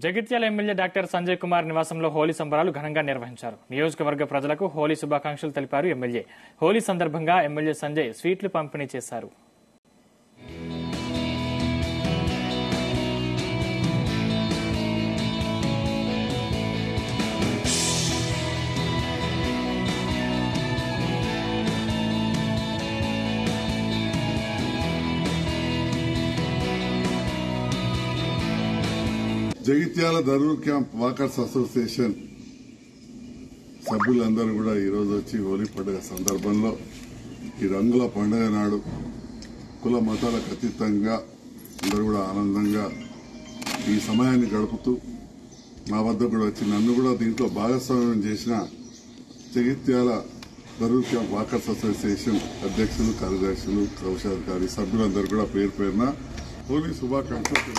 Jagtial MLA doctor Sanjay Kumar నివాసంలో హోలీ సంబరాలు ఘనంగా నిర్వహించారు. నియోజకవర్గ ప్రజలకు హోలీ శుభాకాంక్షలు తెలిపారు ఎమ్మెల్యే. హోలీ సందర్భంగా ఎమ్మెల్యే సంజయ్ స్వీట్లు పంపిణీ చేశారు. Jagtial Dharur camp walkers association సభ్యులందరూ కూడా ఈరోజు వచ్చి హోలీ పండుగ సందర్భంలో ఈ రంగుల పండుగ నాడు కుల మతాలకు అతీతంగా అందరూ కూడా ఆనందంగా ఈ సమయాన్ని గడుపుతూ మా వద్ద కూడా వచ్చి నన్ను కూడా దీంట్లో భాగస్వామ్యం చేసిన Jagtial Dharur camp walkers association అధ్యక్షులు, కార్యదర్శులు, కోశాధికారి సభ్యులందరూ కూడా పేరు పేరున హోలీ శుభాకాంక్షలు.